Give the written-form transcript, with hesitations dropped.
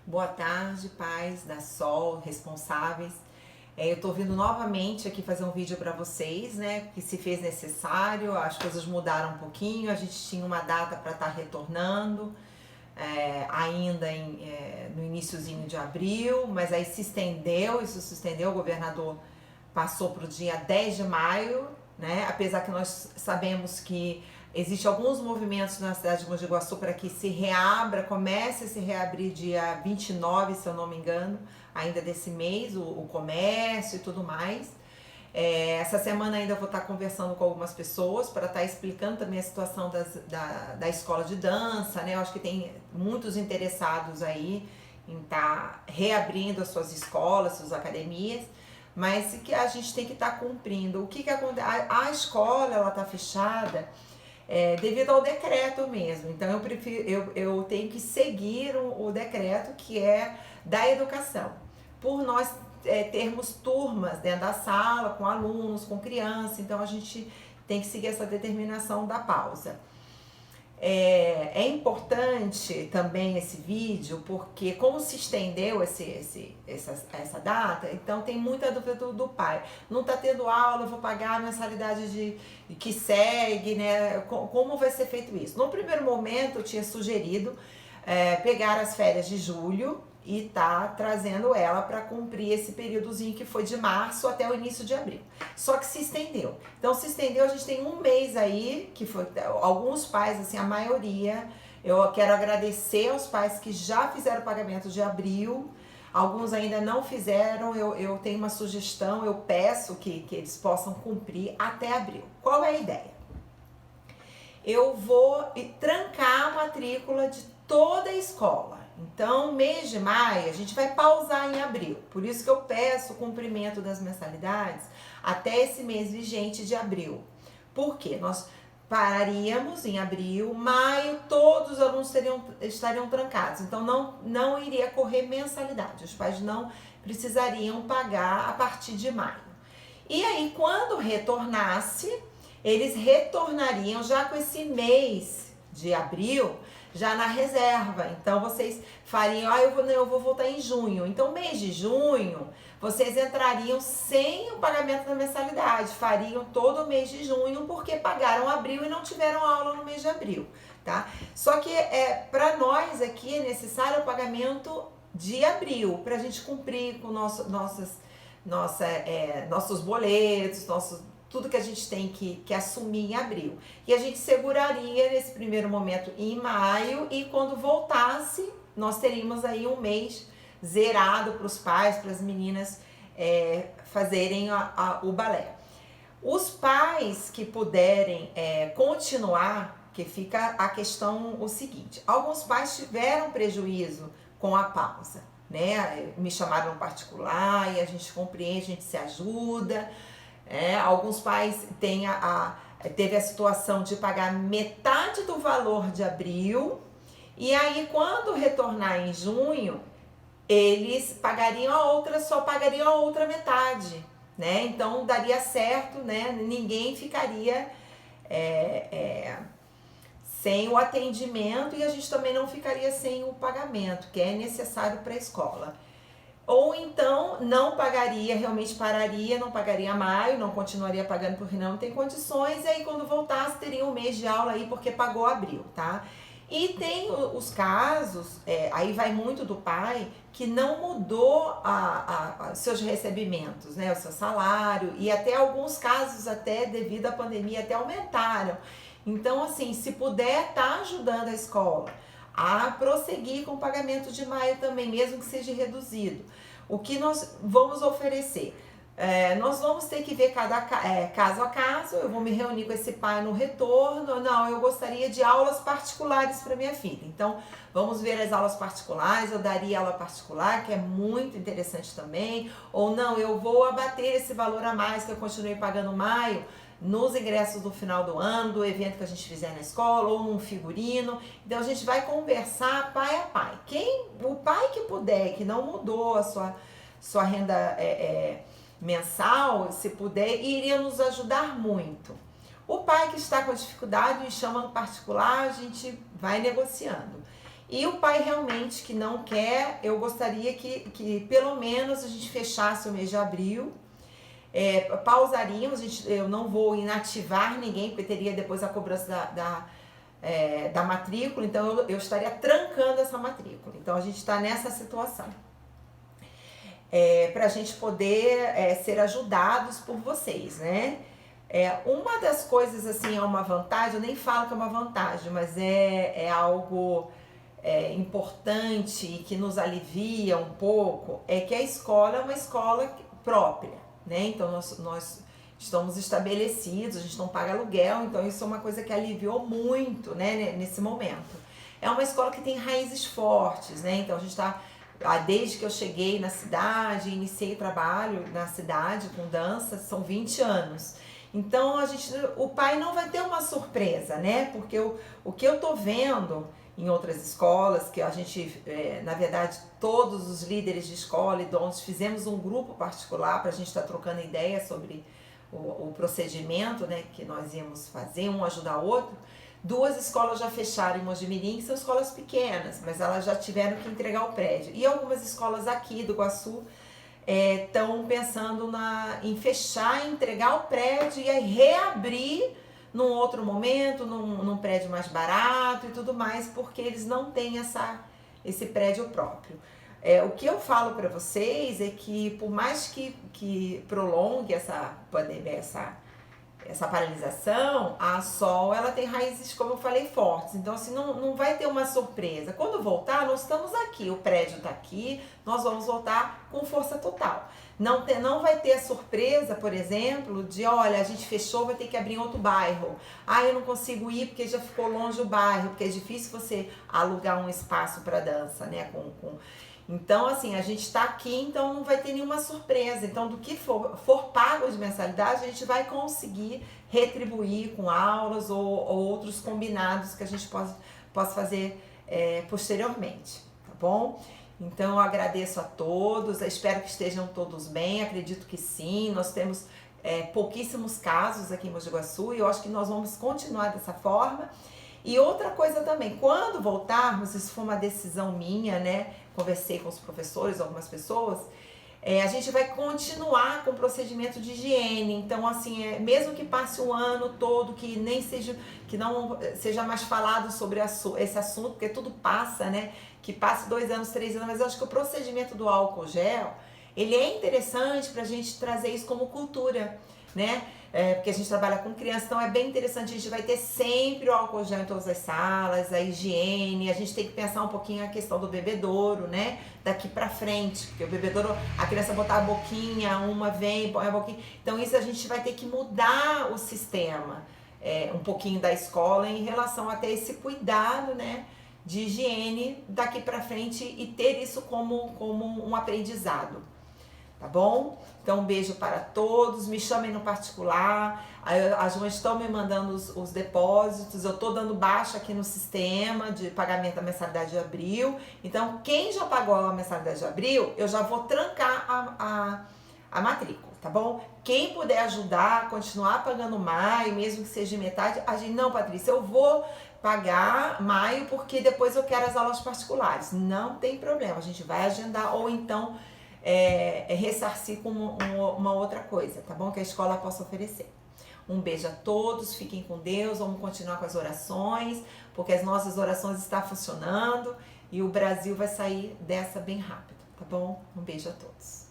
Boa tarde, pais da Sol, responsáveis. Eu tô vindo novamente aqui fazer um vídeo para vocês, né? Que se fez necessário, as coisas mudaram um pouquinho, a gente tinha uma data para estar retornando, ainda no iniciozinho de abril, mas aí isso se estendeu, o governador passou para o dia 10 de maio, né? Apesar que nós sabemos que existem alguns movimentos na cidade de Mogi Guaçu para que se reabra, comece a se reabrir dia 29, se eu não me engano, ainda desse mês, o comércio e tudo mais. Essa semana ainda vou estar conversando com algumas pessoas para estar explicando também a situação da escola de dança, né? Eu acho que tem muitos interessados aí em estar reabrindo as suas escolas, suas academias, mas que a gente tem que estar cumprindo. O que acontece? A escola, ela está fechada devido ao decreto mesmo. Então eu tenho que seguir o decreto que é da educação. Por nós termos turmas dentro da sala, com alunos, com criança, então a gente tem que seguir essa determinação da pausa. É importante também esse vídeo, porque como se estendeu essa data, então tem muita dúvida do pai. Não está tendo aula, eu vou pagar a mensalidade que segue, né? Como vai ser feito isso? No primeiro momento eu tinha sugerido pegar as férias de julho e tá trazendo ela para cumprir esse períodozinho que foi de março até o início de abril. Só que se estendeu. Então se estendeu, a gente tem um mês aí, que foi alguns pais, assim, a maioria. Eu quero agradecer aos pais que já fizeram o pagamento de abril. Alguns ainda não fizeram, eu tenho uma sugestão, eu peço que eles possam cumprir até abril. Qual é a ideia? Eu vou trancar a matrícula de toda a escola. Então, mês de maio, a gente vai pausar em abril. Por isso que eu peço o cumprimento das mensalidades até esse mês vigente de abril. Por quê? Nós pararíamos em abril, maio, todos os alunos estariam trancados. Então, não iria correr mensalidade. Os pais não precisariam pagar a partir de maio. E aí, quando retornasse, eles retornariam já com esse mês de abril, já na reserva. Então vocês fariam, eu vou voltar em junho. Então mês de junho, vocês entrariam sem o pagamento da mensalidade, fariam todo o mês de junho porque pagaram abril e não tiveram aula no mês de abril, tá? Só que para nós aqui é necessário o pagamento de abril, para a gente cumprir com nossos boletos, tudo que a gente tem que assumir em abril. E a gente seguraria nesse primeiro momento em maio, e quando voltasse, nós teríamos aí um mês zerado para os pais, para as meninas fazerem o balé. Os pais que puderem continuar, que fica a questão o seguinte: alguns pais tiveram prejuízo com a pausa, né? Me chamaram no particular e a gente compreende, a gente se ajuda. Alguns pais teve a situação de pagar metade do valor de abril, e aí quando retornar em junho, eles só pagariam a outra metade, né? Então daria certo, né? Ninguém ficaria sem o atendimento, e a gente também não ficaria sem o pagamento, que é necessário para a escola. Ou então não pagaria, realmente pararia, não pagaria maio, não continuaria pagando porque não tem condições, e aí quando voltasse teria um mês de aula aí porque pagou abril, tá? E tem os casos, aí vai muito do pai, que não mudou seus recebimentos, né? O seu salário, e até alguns casos, até devido à pandemia, até aumentaram. Então, assim, se puder, tá ajudando a escola a prosseguir com o pagamento de maio também, mesmo que seja reduzido. O que nós vamos oferecer? Nós vamos ter que ver caso a caso. Eu vou me reunir com esse pai no retorno. Não, eu gostaria de aulas particulares para minha filha. Então, vamos ver as aulas particulares. Eu daria aula particular, que é muito interessante também. Ou não, eu vou abater esse valor a mais que eu continuei pagando maio nos ingressos do final do ano, do evento que a gente fizer na escola, ou num figurino. Então a gente vai conversar pai a pai. O pai que puder, que não mudou a sua renda mensal, se puder, iria nos ajudar muito. O pai que está com dificuldade, me chama no particular, a gente vai negociando. E o pai realmente que não quer, eu gostaria que pelo menos a gente fechasse o mês de abril. Pausaríamos, eu não vou inativar ninguém, porque teria depois a cobrança da matrícula, então eu estaria trancando essa matrícula. Então a gente está nessa situação. Para a gente poder ser ajudados por vocês, né? Uma das coisas, assim, é uma vantagem, eu nem falo que é uma vantagem, mas é algo importante e que nos alivia um pouco, é que a escola é uma escola própria, né? Então nós estamos estabelecidos, a gente não paga aluguel, então isso é uma coisa que aliviou muito, né, nesse momento. É uma escola que tem raízes fortes, né? Então a gente está, desde que eu cheguei na cidade, iniciei trabalho na cidade com dança, são 20 anos. Então o pai não vai ter uma surpresa, né? Porque o que eu tô vendo em outras escolas, que a gente, na verdade, todos os líderes de escola e donos fizemos um grupo particular para a gente estar trocando ideias sobre o procedimento, né, que nós íamos fazer, um ajudar o outro. 2 escolas já fecharam em Mojimirim, que são escolas pequenas, mas elas já tiveram que entregar o prédio. E algumas escolas aqui do Iguaçu estão pensando em fechar, entregar o prédio e aí reabrir num outro momento, num prédio mais barato e tudo mais, porque eles não têm esse prédio próprio. O que eu falo para vocês é que por mais que prolongue essa pandemia, essa paralisação, a Sol ela tem raízes, como eu falei, fortes. Então, assim, não vai ter uma surpresa. Quando voltar, nós estamos aqui, o prédio está aqui, nós vamos voltar com força total. Não vai ter a surpresa, por exemplo, de, olha, a gente fechou, vai ter que abrir em outro bairro. Eu não consigo ir porque já ficou longe o bairro, porque é difícil você alugar um espaço para dança, né, Então, assim, a gente está aqui, então não vai ter nenhuma surpresa. Então, do que for pago de mensalidade, a gente vai conseguir retribuir com aulas ou outros combinados que a gente possa fazer posteriormente, tá bom? Então, eu agradeço a todos, espero que estejam todos bem, acredito que sim. Nós temos pouquíssimos casos aqui em Mogi Guaçu e eu acho que nós vamos continuar dessa forma. E outra coisa também, quando voltarmos, isso foi uma decisão minha, né? Conversei com os professores, algumas pessoas, a gente vai continuar com o procedimento de higiene. Então, assim, mesmo que passe o ano todo, que não seja mais falado sobre esse assunto, porque tudo passa, né? Que passe 2 anos, 3 anos, mas eu acho que o procedimento do álcool gel, ele é interessante pra gente trazer isso como cultura, né? Porque a gente trabalha com criança, então é bem interessante, a gente vai ter sempre o álcool gel em todas as salas, a higiene, a gente tem que pensar um pouquinho a questão do bebedouro, né, daqui pra frente, porque o bebedouro, a criança botar a boquinha, uma vem, põe a boquinha, então isso a gente vai ter que mudar o sistema, um pouquinho da escola em relação até esse cuidado, né, de higiene daqui pra frente e ter isso como um aprendizado. Tá bom? Então, um beijo para todos. Me chamem no particular. As mães estão me mandando os depósitos. Eu estou dando baixa aqui no sistema de pagamento da mensalidade de abril. Então, quem já pagou a mensalidade de abril, eu já vou trancar a matrícula, tá bom? Quem puder ajudar, continuar pagando maio, mesmo que seja metade, a gente, não, Patrícia, eu vou pagar maio porque depois eu quero as aulas particulares. Não tem problema, a gente vai agendar ou então ressarcir com uma outra coisa, tá bom? Que a escola possa oferecer. Um beijo a todos, fiquem com Deus, vamos continuar com as orações, porque as nossas orações estão funcionando e o Brasil vai sair dessa bem rápido, tá bom? Um beijo a todos.